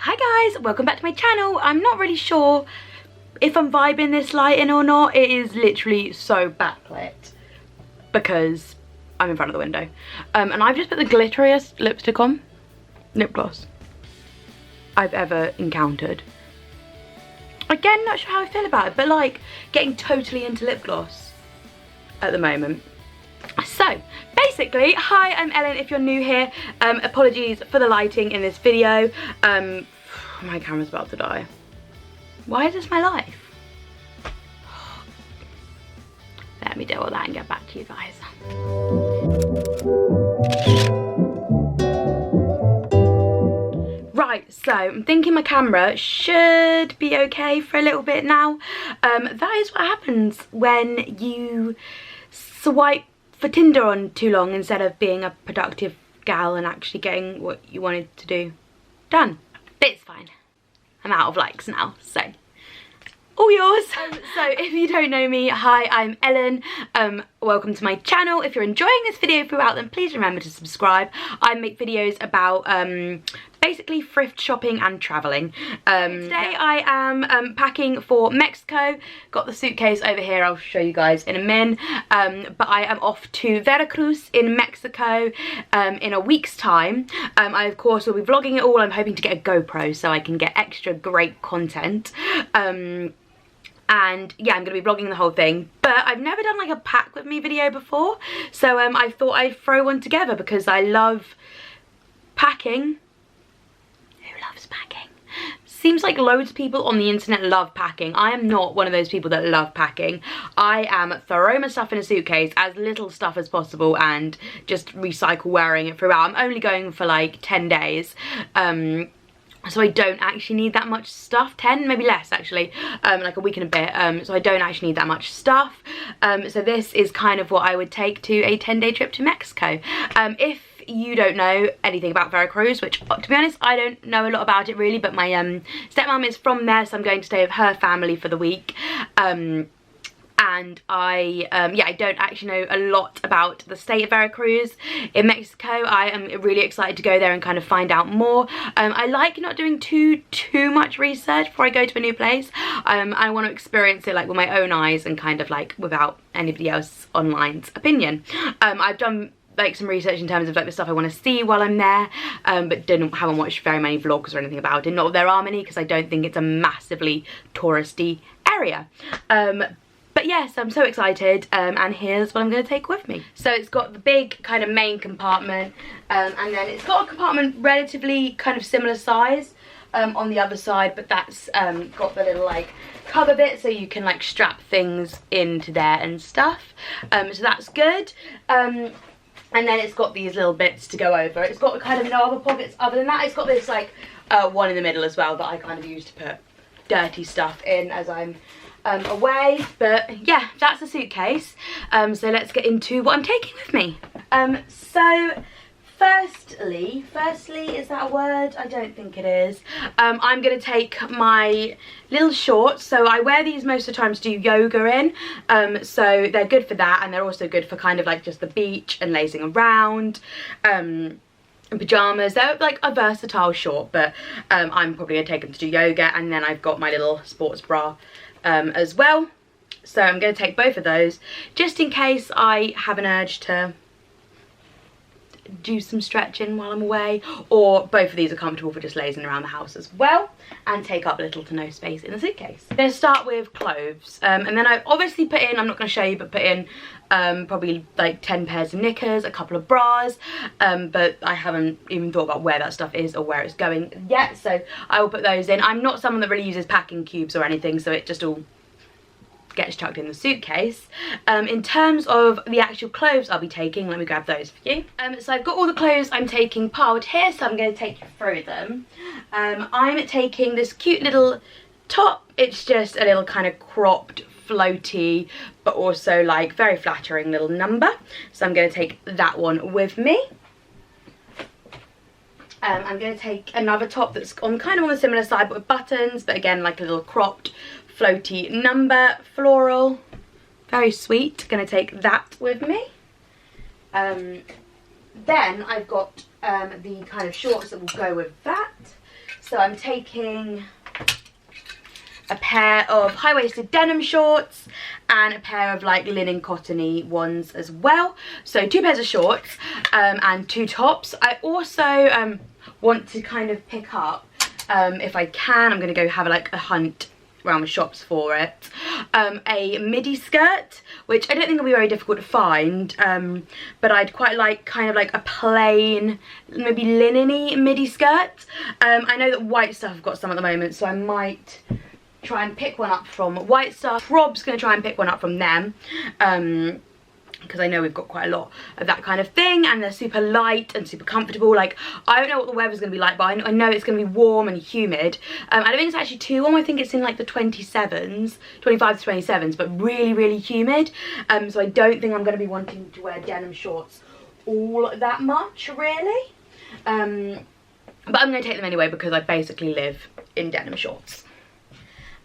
Hi guys, welcome back to my channel. I'm not really sure if I'm vibing this lighting or not. It is literally so backlit because I'm in front of the window. And I've just put the glitteriest lipstick on, lip gloss, I've ever encountered. Again, not sure how I feel about it, but like getting totally into lip gloss at the moment. So basically, hi, I'm Ellen if you're new here. Apologies for the lighting in this video. My camera's about to die. Why is this my life? Let me deal with that and get back to you guys. Right, so I'm thinking my camera should be okay for a little bit now. That is what happens when you swipe for Tinder on too long instead of being a productive gal and actually getting what you wanted to do done. But it's fine. I'm out of likes now, so all yours. So if you don't know me, hi, I'm Ellen. Welcome to my channel. If you're enjoying this video throughout, then please remember to subscribe. I make videos about basically thrift shopping and traveling. Today I am packing for Mexico. Got the suitcase over here, I'll show you guys in a min. But I am off to Veracruz in Mexico in a week's time. I of course will be vlogging it all. I'm hoping to get a GoPro so I can get extra great content. And yeah, I'm going to be vlogging the whole thing, but I've never done like a pack with me video before, so I thought I'd throw one together because I love packing. Who loves packing? Seems like loads of people on the internet love packing. I am not one of those people that love packing. I am throw my stuff in a suitcase, as little stuff as possible, and just recycle wearing it throughout. I'm only going for like 10 days. So I don't actually need that much stuff. 10, maybe less actually, like a week and a bit. So I don't actually need that much stuff. So this is kind of what I would take to a 10-day trip to Mexico. If you don't know anything about Veracruz, which to be honest I don't know a lot about it really, but my stepmom is from there, so I'm going to stay with her family for the week. And I don't actually know a lot about the state of Veracruz in Mexico. I am really excited to go there and kind of find out more. I like not doing too much research before I go to a new place. I want to experience it like with my own eyes and kind of like without anybody else online's opinion. I've done like some research in terms of like the stuff I want to see while I'm there, but haven't watched very many vlogs or anything about it. Not that there are many, because I don't think it's a massively touristy area. But yes, I'm so excited, and here's what I'm going to take with me. So it's got the big kind of main compartment, and then it's got a compartment relatively kind of similar size on the other side, but that's got the little like cover bit so you can like strap things into there and stuff. So that's good. And then it's got these little bits to go over. It's got kind of no other pockets other than that. It's got this like one in the middle as well that I kind of use to put dirty stuff in as I'm away. But yeah, that's a suitcase. So let's get into what I'm taking with me. So firstly, is that a word? I don't think it is. I'm gonna take my little shorts. So I wear these most of the time to do yoga in, so they're good for that, and they're also good for kind of like just the beach and lazing around. And pajamas, they're like a versatile short, but I'm probably gonna take them to do yoga. And then I've got my little sports bra as well, so I'm going to take both of those just in case I have an urge to do some stretching while I'm away, or both of these are comfortable for just lazing around the house as well and take up little to no space in the suitcase. I'm going to start with clothes, and then I obviously put in, I'm not going to show you, but put in probably like 10 pairs of knickers, a couple of bras, but I haven't even thought about where that stuff is or where it's going yet, so I will put those in. I'm not someone that really uses packing cubes or anything, so it just all gets chucked in the suitcase. In terms of the actual clothes I'll be taking, let me grab those for you. So I've got all the clothes I'm taking piled here, so I'm going to take you through them. I'm taking this cute little top. It's just a little kind of cropped, floaty, but also like very flattering little number, so I'm going to take that one with me. I'm going to take another top that's kind of on the similar side but with buttons, but again like a little cropped floaty number, floral, very sweet. Going to take that with me. Then I've got the kind of shorts that will go with that. So I'm taking a pair of high-waisted denim shorts and a pair of like linen cottony ones as well. So 2 pairs of shorts and 2 tops. I also want to kind of pick up, if I can, I'm going to go have like a hunt around the shops for it, a midi skirt, which I don't think will be very difficult to find, but I'd quite like kind of like a plain, maybe linen-y midi skirt. I know that White Stuff have got some at the moment, so I might try and pick one up from White Stuff. Rob's going to try and pick one up from them, because I know we've got quite a lot of that kind of thing, and they're super light and super comfortable. Like, I don't know what the weather's going to be like, but I know it's going to be warm and humid. I don't think it's actually too warm. I think it's in like the 27s, 25 to 27s, but really, really humid. So I don't think I'm going to be wanting to wear denim shorts all that much, really. But I'm going to take them anyway because I basically live in denim shorts.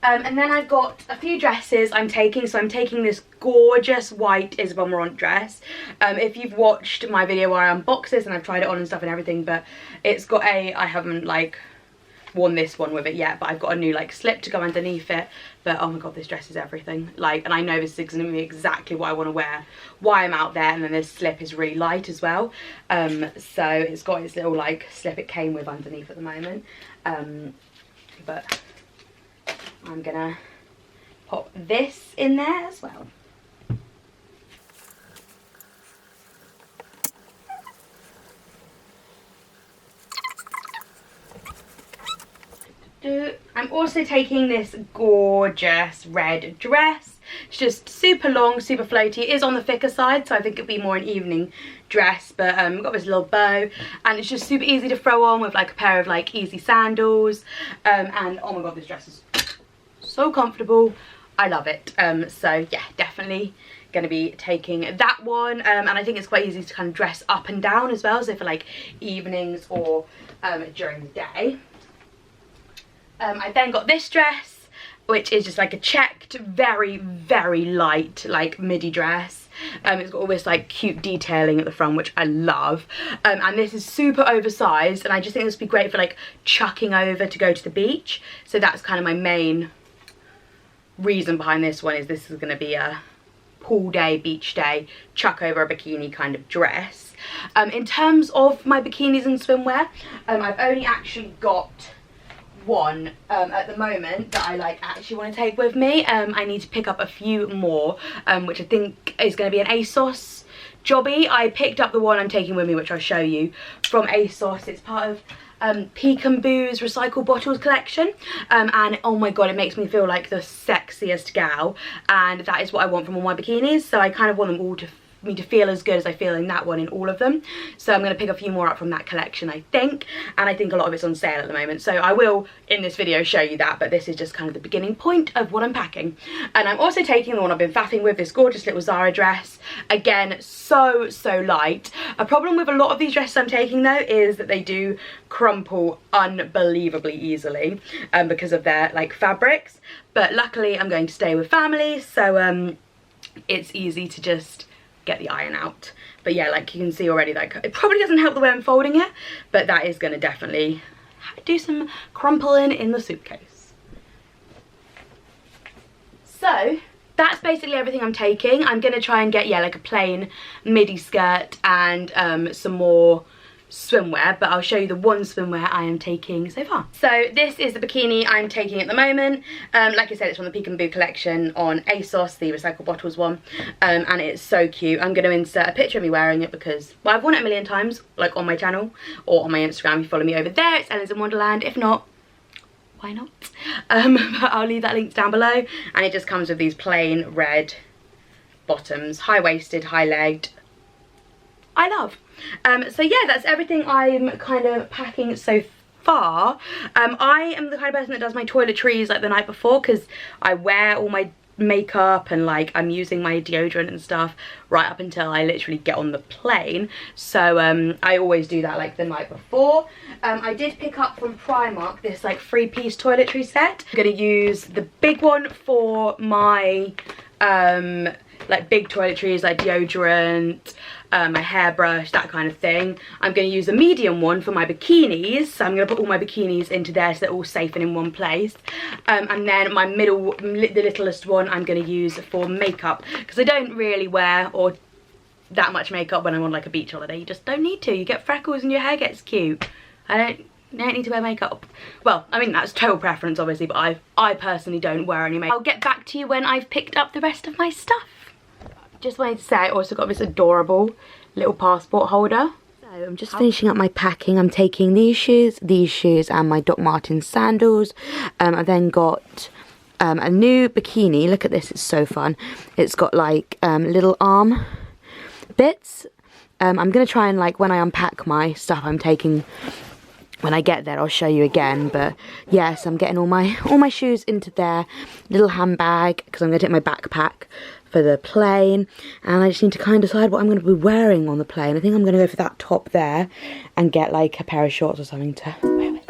And then I've got a few dresses I'm taking. So I'm taking this gorgeous white Isabel Marant dress. If you've watched my video where I unbox this and I've tried it on and stuff and everything, but it's got I haven't like worn this one with it yet, but I've got a new like slip to go underneath it. But oh my god, this dress is everything. Like, and I know this is going to be exactly what I want to wear while I'm out there. And then this slip is really light as well. So it's got its little like slip it came with underneath at the moment. But I'm gonna pop this in there as well. I'm also taking this gorgeous red dress. It's just super long, super floaty. It is on the thicker side, so I think it'd be more an evening dress, but we've got this little bow, and it's just super easy to throw on with like a pair of like easy sandals. And oh my god, this dress is so comfortable. I love it. So yeah, definitely going to be taking that one. And I think it's quite easy to kind of dress up and down as well, so for like evenings or during the day. I then got this dress, which is just like a checked, very, very light like midi dress. It's got all this like cute detailing at the front, which I love. And this is super oversized, and I just think this would be great for like chucking over to go to the beach. So that's kind of my main reason behind this one, is this is going to be a pool day, beach day, chuck over a bikini kind of dress. In terms of my bikinis and swimwear, I've only actually got one at the moment that I like actually want to take with me. I need to pick up a few more, which I think is going to be an ASOS jobby. I picked up the one I'm taking with me, which I'll show you, from ASOS. It's part of Peekaboo's recycled bottles collection, and oh my god, it makes me feel like the sexiest gal, and that is what I want from all my bikinis. So I kind of want them all to me to feel as good as I feel in that one in all of them. So I'm going to pick a few more up from that collection, I think, and I think a lot of it's on sale at the moment, so I will in this video show you that, but this is just kind of the beginning point of what I'm packing. And I'm also taking the one I've been faffing with, this gorgeous little Zara dress. Again, so light. A problem with a lot of these dresses I'm taking though is that they do crumple unbelievably easily because of their like fabrics, but luckily I'm going to stay with family, so it's easy to just get the iron out. But yeah, like you can see already, like it probably doesn't help the way I'm folding it, but that is going to definitely do some crumpling in the suitcase. So that's basically everything I'm taking. I'm going to try and get, yeah, like a plain midi skirt and some more swimwear, but I'll show you the one swimwear I am taking so far. So this is the bikini I'm taking at the moment. Like I said, it's from the Peekaboo collection on ASOS, the recycled bottles one, and it's so cute. I'm going to insert a picture of me wearing it because, well, I've worn it a million times, like on my channel or on my Instagram. If you follow me over there, it's Ellen's in Wonderland. If not, why not? But I'll leave that link down below, and it just comes with these plain red bottoms, high-waisted, high-legged. I love. So yeah, that's everything I'm kind of packing so far. I am the kind of person that does my toiletries like the night before, because I wear all my makeup and like I'm using my deodorant and stuff right up until I literally get on the plane. So I always do that like the night before. I did pick up from Primark this like 3-piece toiletry set. I'm gonna use the big one for my like big toiletries like deodorant, my hairbrush, that kind of thing. I'm going to use a medium one for my bikinis, so I'm going to put all my bikinis into there so they're all safe and in one place. And then my middle, the littlest one, I'm going to use for makeup, because I don't really wear or that much makeup when I'm on like a beach holiday. You just don't need to. You get freckles and your hair gets cute. I don't need to wear makeup. Well, I mean, that's total preference obviously, but I personally don't wear any makeup. I'll get back to you when I've picked up the rest of my stuff. Just wanted to say, I also got this adorable little passport holder. So I'm just finishing up my packing. I'm taking these shoes, and my Doc Martens sandals. I then got a new bikini. Look at this, it's so fun. It's got like little arm bits. I'm gonna try and, like, when I unpack my stuff I'm taking, when I get there I'll show you again. But yes, I'm getting all my shoes into there, little handbag, because I'm gonna take my backpack for the plane, and I just need to kind of decide what I'm going to be wearing on the plane. I think I'm going to go for that top there and get like a pair of shorts or something to wear with.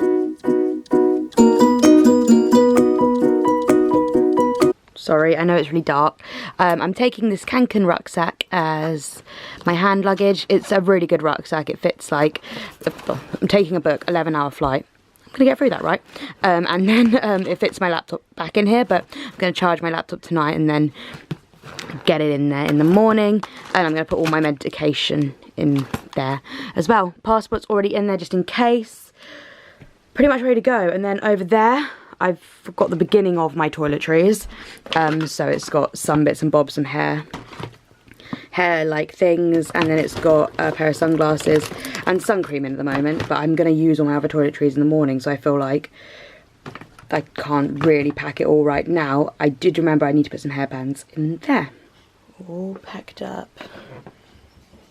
Sorry, I know it's really dark. I'm taking this Kanken rucksack as my hand luggage. It's a really good rucksack. It fits like, I'm taking a book, 11-hour flight. I'm gonna get through that, right? And then it fits my laptop back in here, but I'm gonna charge my laptop tonight and then get it in there in the morning. And I'm gonna put all my medication in there as well. Passport's already in there just in case. Pretty much ready to go. And then over there, I've got the beginning of my toiletries. So it's got some bits and bobs, some hair like things, and then it's got a pair of sunglasses and sun cream in at the moment, but I'm going to use all my other toiletries in the morning, so I feel like I can't really pack it all right now. I did remember I need to put some hairbands in there. All packed up,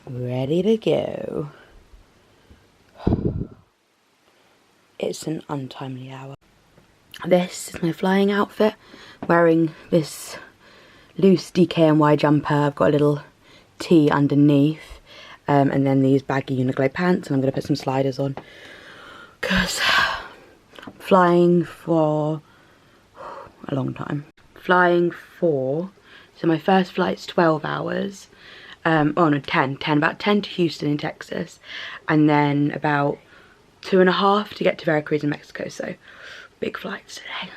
ready to go. It's an untimely hour. This is my flying outfit, wearing this loose DKNY jumper. I've got a little tee underneath, and then these baggy Uniqlo pants, and I'm going to put some sliders on because I'm flying for a long time. So my first flight's 12 hours, oh no, 10, about 10 to Houston in Texas, and then about 2.5 to get to Veracruz in Mexico, so big flights today.